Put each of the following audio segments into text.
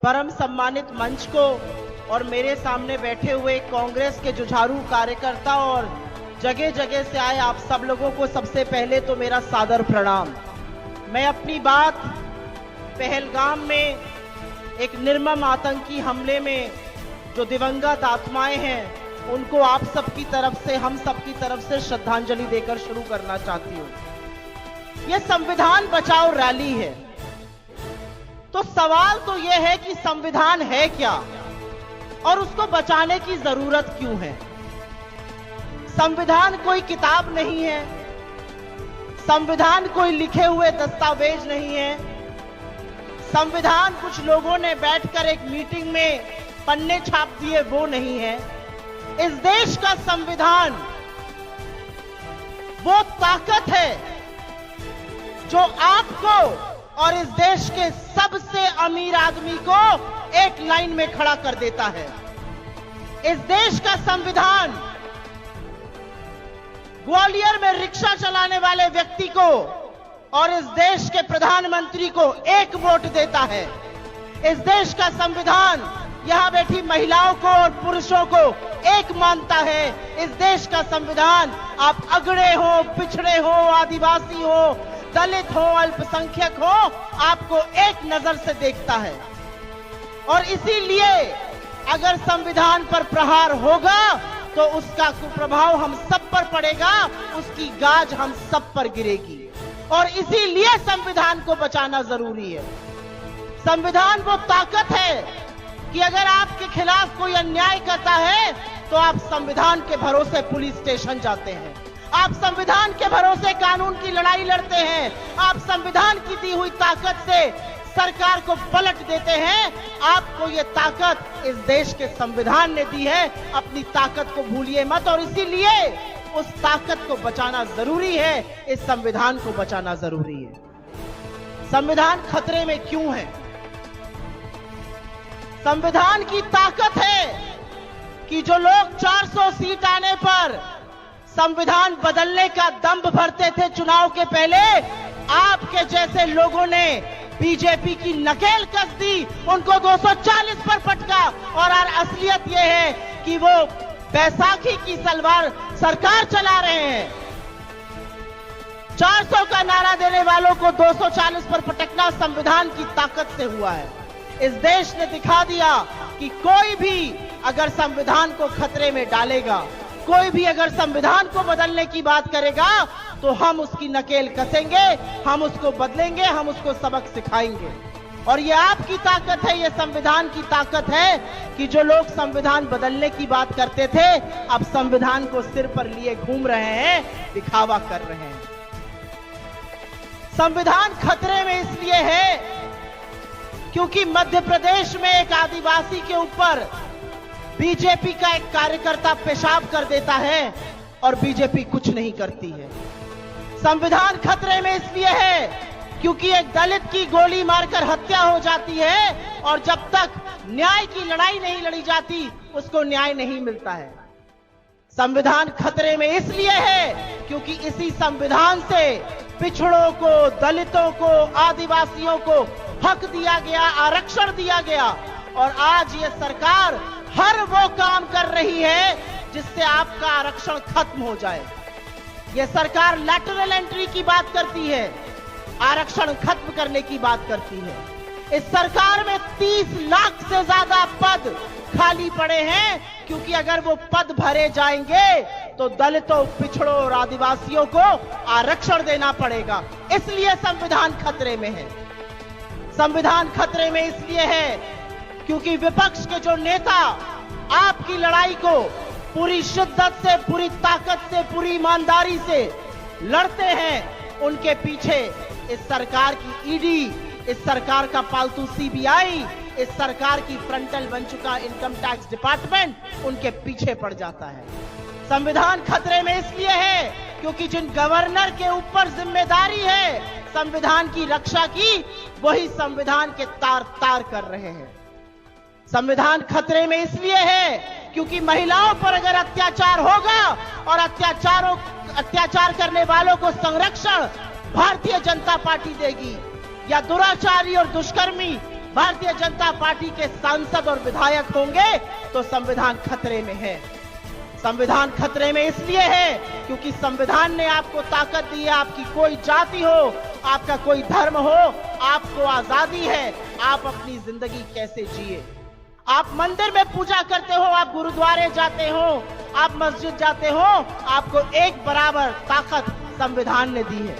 परम सम्मानित मंच को और मेरे सामने बैठे हुए कांग्रेस के जुझारू कार्यकर्ता और जगह जगह से आए आप सब लोगों को सबसे पहले तो मेरा सादर प्रणाम। मैं अपनी बात पहलगाम में एक निर्मम आतंकी हमले में जो दिवंगत आत्माएं हैं उनको आप सबकी तरफ से, हम सबकी तरफ से श्रद्धांजलि देकर शुरू करना चाहती हूँ। यह संविधान बचाओ रैली है, तो सवाल तो यह है कि संविधान है क्या और उसको बचाने की जरूरत क्यों है। संविधान कोई किताब नहीं है, संविधान कोई लिखे हुए दस्तावेज नहीं है, संविधान कुछ लोगों ने बैठकर एक मीटिंग में पन्ने छाप दिए वो नहीं है। इस देश का संविधान वो ताकत है जो आपको और इस देश के सबसे अमीर आदमी को एक लाइन में खड़ा कर देता है। इस देश का संविधान ग्वालियर में रिक्शा चलाने वाले व्यक्ति को और इस देश के प्रधानमंत्री को एक वोट देता है। इस देश का संविधान यहां बैठी महिलाओं को और पुरुषों को एक मानता है। इस देश का संविधान आप अगड़े हो, पिछड़े हो, आदिवासी हो, दलित हो, अल्पसंख्यक हो, आपको एक नजर से देखता है। और इसीलिए अगर संविधान पर प्रहार होगा तो उसका कुप्रभाव हम सब पर पड़ेगा, उसकी गाज हम सब पर गिरेगी। और इसीलिए संविधान को बचाना जरूरी है। संविधान वो ताकत है कि अगर आपके खिलाफ कोई अन्याय करता है तो आप संविधान के भरोसे पुलिस स्टेशन जाते हैं, आप संविधान के भरोसे कानून की लड़ाई लड़ते हैं, आप संविधान की दी हुई ताकत से सरकार को पलट देते हैं। आपको ये ताकत इस देश के संविधान ने दी है, अपनी ताकत को भूलिए मत। और इसीलिए उस ताकत को बचाना जरूरी है, इस संविधान को बचाना जरूरी है। संविधान खतरे में क्यों है? संविधान की ताकत है कि जो लोग 400 सीट आने पर संविधान बदलने का दंभ भरते थे चुनाव के पहले, आपके जैसे लोगों ने बीजेपी की नकेल कस दी, उनको 240 पर पटका। और असलियत यह है कि वो बैसाखी की सलवार सरकार चला रहे हैं। 400 का नारा देने वालों को 240 पर पटकना संविधान की ताकत से हुआ है। इस देश ने दिखा दिया कि कोई भी अगर संविधान को खतरे में डालेगा, कोई भी अगर संविधान को बदलने की बात करेगा तो हम उसकी नकेल कसेंगे, हम उसको बदलेंगे, हम उसको सबक सिखाएंगे। और ये आपकी ताकत है, ये संविधान की ताकत है कि जो लोग संविधान बदलने की बात करते थे अब संविधान को सिर पर लिए घूम रहे हैं, दिखावा कर रहे हैं। संविधान खतरे में इसलिए है क्योंकि मध्य प्रदेश में एक आदिवासी के ऊपर बीजेपी का एक कार्यकर्ता पेशाब कर देता है और बीजेपी कुछ नहीं करती है। संविधान खतरे में इसलिए है क्योंकि एक दलित की गोली मारकर हत्या हो जाती है और जब तक न्याय की लड़ाई नहीं लड़ी जाती उसको न्याय नहीं मिलता है। संविधान खतरे में इसलिए है क्योंकि इसी संविधान से पिछड़ों को, दलितों को, आदिवासियों को हक दिया गया, आरक्षण दिया गया। और आज ये सरकार हर वो काम कर रही है जिससे आपका आरक्षण खत्म हो जाए। यह सरकार लैटरल एंट्री की बात करती है, आरक्षण खत्म करने की बात करती है। इस सरकार में 30 लाख से ज्यादा पद खाली पड़े हैं क्योंकि अगर वो पद भरे जाएंगे तो दलितों, पिछड़ों और आदिवासियों को आरक्षण देना पड़ेगा। इसलिए संविधान खतरे में है। संविधान खतरे में इसलिए है क्योंकि विपक्ष के जो नेता आपकी लड़ाई को पूरी शिद्दत से, पूरी ताकत से, पूरी ईमानदारी से लड़ते हैं, उनके पीछे इस सरकार की ईडी, इस सरकार का पालतू सीबीआई, इस सरकार की फ्रंटल बन चुका इनकम टैक्स डिपार्टमेंट उनके पीछे पड़ जाता है। संविधान खतरे में इसलिए है क्योंकि जिन गवर्नर के ऊपर जिम्मेदारी है संविधान की रक्षा की, वही संविधान के तार तार कर रहे हैं। संविधान खतरे में इसलिए है क्योंकि महिलाओं पर अगर अत्याचार होगा और अत्याचार करने वालों को संरक्षण भारतीय जनता पार्टी देगी, या दुराचारी और दुष्कर्मी भारतीय जनता पार्टी के सांसद और विधायक होंगे तो संविधान खतरे में है। संविधान खतरे में इसलिए है क्योंकि संविधान ने आपको ताकत दी है। आपकी कोई जाति हो, आपका कोई धर्म हो, आपको आजादी है आप अपनी जिंदगी कैसे जिए। आप मंदिर में पूजा करते हो, आप गुरुद्वारे जाते हो, आप मस्जिद जाते हो, आपको एक बराबर ताकत संविधान ने दी है।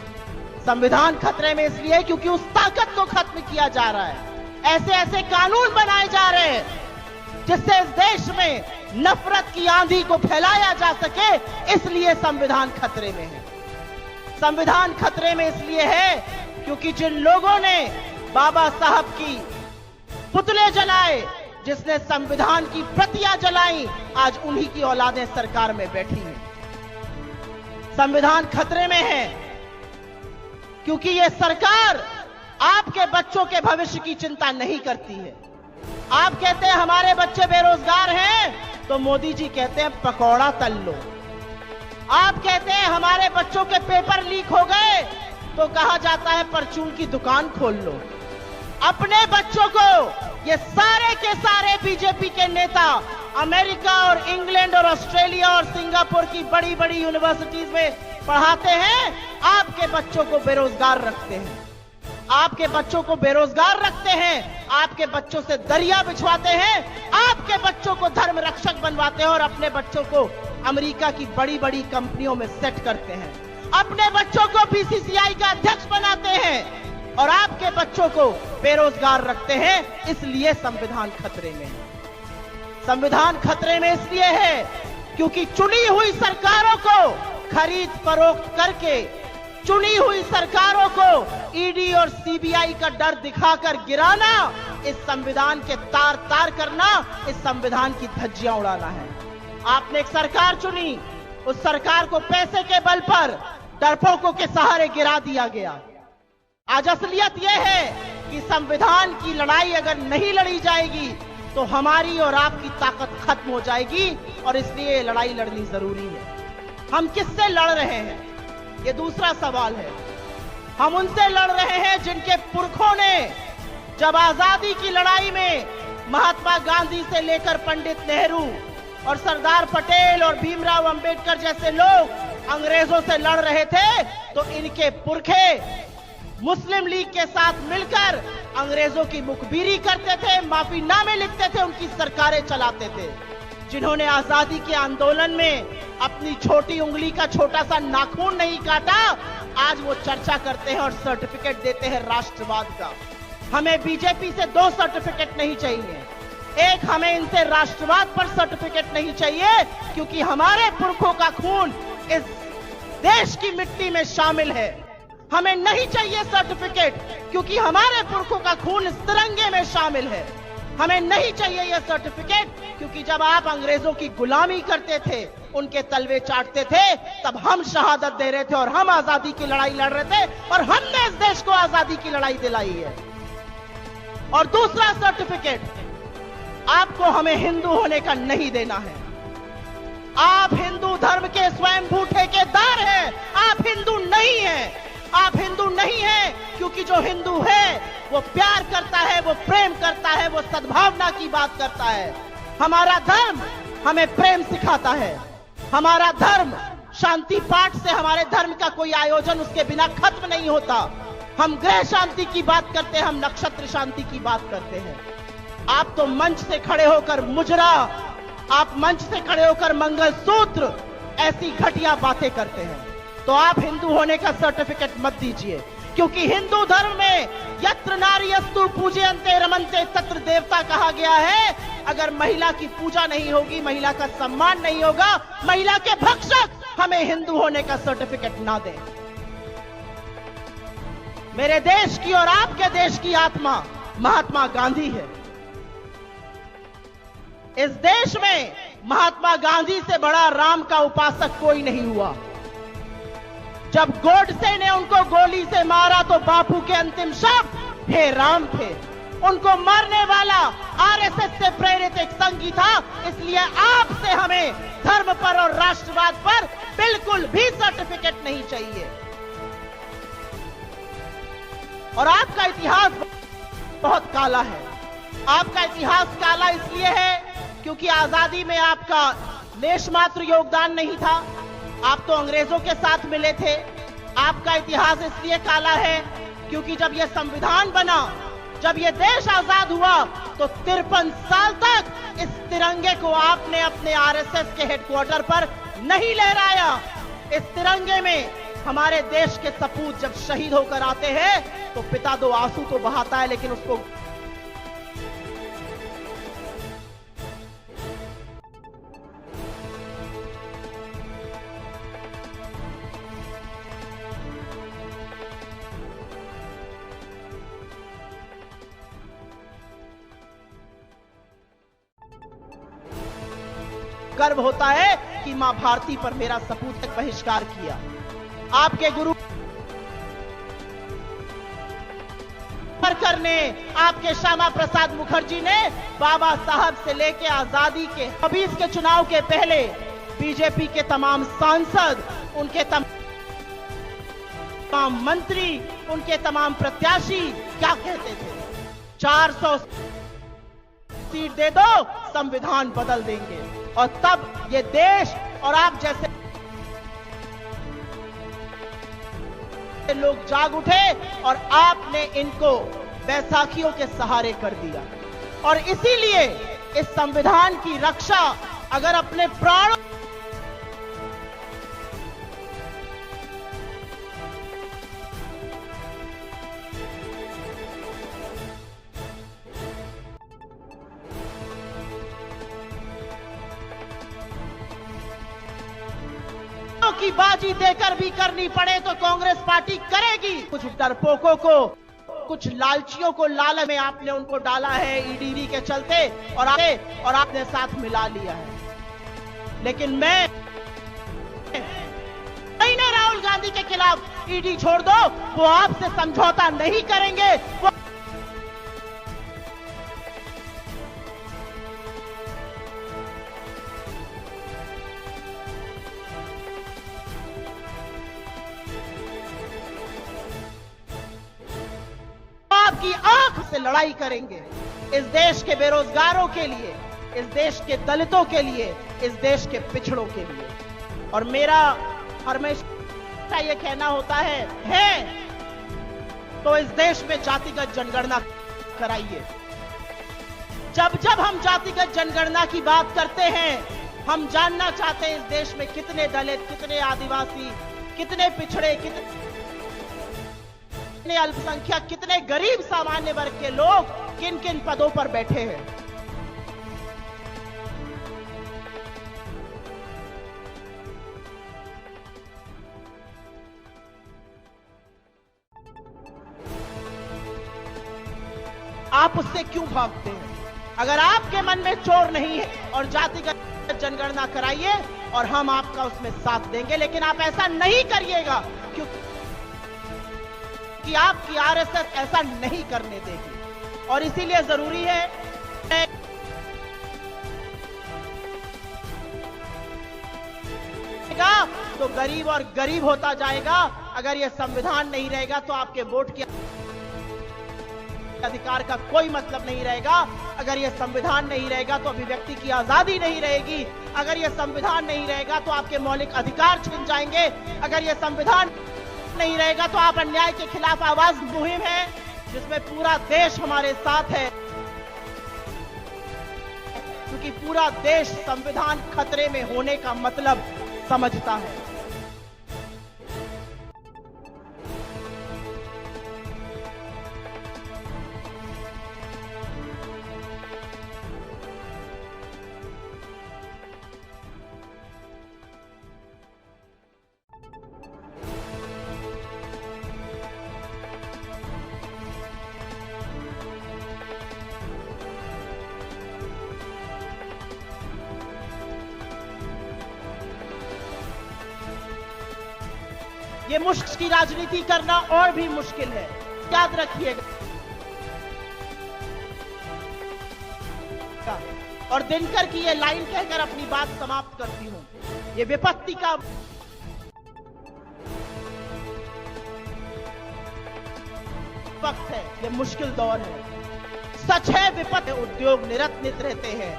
संविधान खतरे में इसलिए क्योंकि उस ताकत को खत्म किया जा रहा है। ऐसे ऐसे कानून बनाए जा रहे हैं जिससे इस देश में नफरत की आंधी को फैलाया जा सके, इसलिए संविधान खतरे में है। संविधान खतरे में इसलिए है क्योंकि जिन लोगों ने बाबा साहब की पुतले जलाए, जिसने संविधान की प्रतियां जलाई, आज उन्हीं की औलादें सरकार में बैठी हैं। संविधान खतरे में है क्योंकि यह सरकार आपके बच्चों के भविष्य की चिंता नहीं करती है। आप कहते हैं हमारे बच्चे बेरोजगार हैं, तो मोदी जी कहते हैं पकौड़ा तल लो। आप कहते हैं हमारे बच्चों के पेपर लीक हो गए, तो कहा जाता है परचून की दुकान खोल लो। अपने बच्चों को ये सारे के सारे बीजेपी के नेता अमेरिका और इंग्लैंड और ऑस्ट्रेलिया और सिंगापुर की बड़ी बड़ी यूनिवर्सिटीज में पढ़ाते हैं, आपके बच्चों को बेरोजगार रखते हैं। आपके बच्चों को बेरोजगार रखते हैं, आपके बच्चों से दरिया बिछवाते हैं, आपके बच्चों को धर्म रक्षक बनवाते हैं और अपने बच्चों को अमेरिका की बड़ी बड़ी कंपनियों में सेट करते हैं। अपने बच्चों को बीसीसीआई का अध्यक्ष बनाते हैं और आपके बच्चों को बेरोजगार रखते हैं। इसलिए संविधान खतरे में है। संविधान खतरे में इसलिए है क्योंकि चुनी हुई सरकारों को खरीद फरोख्त करके, चुनी हुई सरकारों को ईडी और सीबीआई का डर दिखाकर गिराना, इस संविधान के तार तार करना, इस संविधान की धज्जियां उड़ाना है। आपने एक सरकार चुनी, उस सरकार को पैसे के बल पर डरपोकों के सहारे गिरा दिया गया। आज असलियत यह है कि संविधान की लड़ाई अगर नहीं लड़ी जाएगी तो हमारी और आपकी ताकत खत्म हो जाएगी और इसलिए लड़ाई लड़नी जरूरी है। हम किससे लड़ रहे हैं, ये दूसरा सवाल है। हम उनसे लड़ रहे हैं जिनके पुरखों ने जब आजादी की लड़ाई में महात्मा गांधी से लेकर पंडित नेहरू और सरदार पटेल और भीमराव अंबेडकर जैसे लोग अंग्रेजों से लड़ रहे थे, तो इनके पुरखे मुस्लिम लीग के साथ मिलकर अंग्रेजों की मुखबिरी करते थे, माफीनामे लिखते थे, उनकी सरकारें चलाते थे। जिन्होंने आजादी के आंदोलन में अपनी छोटी उंगली का छोटा सा नाखून नहीं काटा, आज वो चर्चा करते हैं और सर्टिफिकेट देते हैं राष्ट्रवाद का। हमें बीजेपी से दो सर्टिफिकेट नहीं चाहिए। एक, हमें इनसे राष्ट्रवाद पर सर्टिफिकेट नहीं चाहिए क्योंकि हमारे पुरखों का खून इस देश की मिट्टी में शामिल है। हमें नहीं चाहिए सर्टिफिकेट क्योंकि हमारे पुरखों का खून इस तिरंगे में शामिल है। हमें नहीं चाहिए यह सर्टिफिकेट क्योंकि जब आप अंग्रेजों की गुलामी करते थे, उनके तलवे चाटते थे, तब हम शहादत दे रहे थे और हम आजादी की लड़ाई लड़ रहे थे और हमने इस देश को आजादी की लड़ाई दिलाई है। और दूसरा सर्टिफिकेट, आपको हमें हिंदू होने का नहीं देना है। आप हिंदू धर्म के स्वयंभू ठेकेदार हैं, आप हिंदू नहीं हैं। आप हिंदू नहीं हैं क्योंकि जो हिंदू है वो प्यार करता है, वो प्रेम करता है, वो सद्भावना की बात करता है। हमारा धर्म हमें प्रेम सिखाता है। हमारा धर्म शांति पाठ से, हमारे धर्म का कोई आयोजन उसके बिना खत्म नहीं होता। हम ग्रह शांति की बात करते हैं, हम नक्षत्र शांति की बात करते हैं। आप तो मंच से खड़े होकर मुजरा, आप मंच से खड़े होकर मंगलसूत्र, ऐसी घटिया बातें करते हैं। तो आप हिंदू होने का सर्टिफिकेट मत दीजिए क्योंकि हिंदू धर्म में यत्र नार्यस्तु पूजयन्ते रमन्ते तत्र देवता कहा गया है। अगर महिला की पूजा नहीं होगी, महिला का सम्मान नहीं होगा, महिला के भक्षक हमें हिंदू होने का सर्टिफिकेट ना दें। मेरे देश की और आपके देश की आत्मा महात्मा गांधी है। इस देश में महात्मा गांधी से बड़ा राम का उपासक कोई नहीं हुआ। जब गोडसे ने उनको गोली से मारा तो बापू के अंतिम शब्द हे राम थे। उनको मारने वाला आरएसएस से प्रेरित एक संघी था। इसलिए आपसे हमें धर्म पर और राष्ट्रवाद पर बिल्कुल भी सर्टिफिकेट नहीं चाहिए। और आपका इतिहास बहुत काला है। आपका इतिहास काला इसलिए है क्योंकि आजादी में आपका लेश मात्र योगदान नहीं था। आप तो अंग्रेजों के साथ मिले थे। आपका इतिहास इसलिए काला है क्योंकि जब यह संविधान बना, जब यह देश आजाद हुआ, तो 53 साल तक इस तिरंगे को आपने अपने आरएसएस के हेडक्वार्टर पर नहीं लहराया। इस तिरंगे में हमारे देश के सपूत जब शहीद होकर आते हैं तो पिता दो आंसू तो बहाता है, लेकिन उसको गर्व होता है कि मां भारती पर मेरा सपूत तक बहिष्कार किया। आपके गुरु करने, आपके श्यामा प्रसाद मुखर्जी ने बाबा साहब से लेकर आजादी के 26 के चुनाव के पहले बीजेपी के तमाम सांसद, उनके तमाम मंत्री, उनके तमाम प्रत्याशी क्या कहते थे? 400 सीट दे दो, संविधान बदल देंगे। और तब ये देश और आप जैसे लोग जाग उठे और आपने इनको बैसाखियों के सहारे कर दिया। और इसीलिए इस संविधान की रक्षा अगर अपने प्राणों की बाजी देकर भी करनी पड़े तो कांग्रेस पार्टी करेगी। कुछ डरपोकों को, कुछ लालचियों को लालच में आपने उनको डाला है ईडी के चलते, और आपने साथ मिला लिया है। लेकिन मैं नहीं, राहुल गांधी के खिलाफ ईडी छोड़ दो, वो आपसे समझौता नहीं करेंगे। आपकी आंख से लड़ाई करेंगे इस देश के बेरोजगारों के लिए, इस देश के दलितों के लिए, इस देश के पिछड़ों के लिए। और मेरा हमेशा ये कहना होता है तो इस देश में जातिगत जनगणना कराइए। जब हम जातिगत जनगणना की बात करते हैं, हम जानना चाहते हैं इस देश में कितने दलित, कितने आदिवासी, कितने पिछड़े, कितने अल्पसंख्यक, कितने गरीब सामान्य वर्ग के लोग किन किन पदों पर बैठे हैं। आप उससे क्यों भागते हैं? अगर आपके मन में चोर नहीं है और जातिगत जनगणना कराइए और हम आपका उसमें साथ देंगे, लेकिन आप ऐसा नहीं करिएगा क्योंकि आपकी आरएसएस ऐसा नहीं करने देगी। और इसीलिए जरूरी है तो गरीब और गरीब होता जाएगा। अगर यह संविधान नहीं रहेगा तो आपके वोट के अधिकार का कोई मतलब नहीं रहेगा। अगर यह संविधान नहीं रहेगा तो अभिव्यक्ति की आजादी नहीं रहेगी। अगर यह संविधान नहीं रहेगा तो आपके मौलिक अधिकार छिन जाएंगे। अगर यह संविधान नहीं रहेगा तो आप अन्याय के खिलाफ आवाज मुहिम है जिसमें पूरा देश हमारे साथ है, क्योंकि पूरा देश संविधान खतरे में होने का मतलब समझता है। ये मुश्किल की राजनीति करना और भी मुश्किल है, याद रखिएगा। और दिनकर की ये लाइन कहकर अपनी बात समाप्त करती हूं। ये विपत्ति का वक्त है, ये मुश्किल दौर है। सच है विपत्ति उद्योग निरत्नित रहते हैं।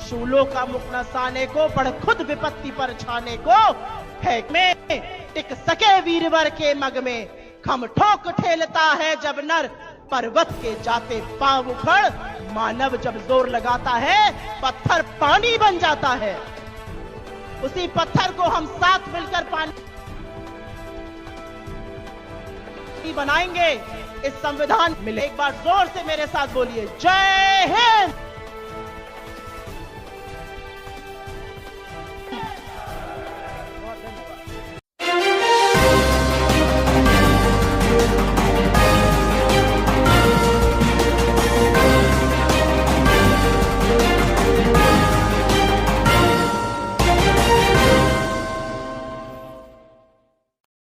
शूलों का मुख न साने को पढ़ खुद विपत्ति पर छाने को है में टिक सके वीरवर के मग में खम ठोक ठेलता है जब नर पर्वत के जाते पांव उखड़ मानव जब जोर लगाता है पत्थर पानी बन जाता है। उसी पत्थर को हम साथ मिलकर पानी बनाएंगे। इस संविधान मिले एक बार जोर से मेरे साथ बोलिए जय हिंद।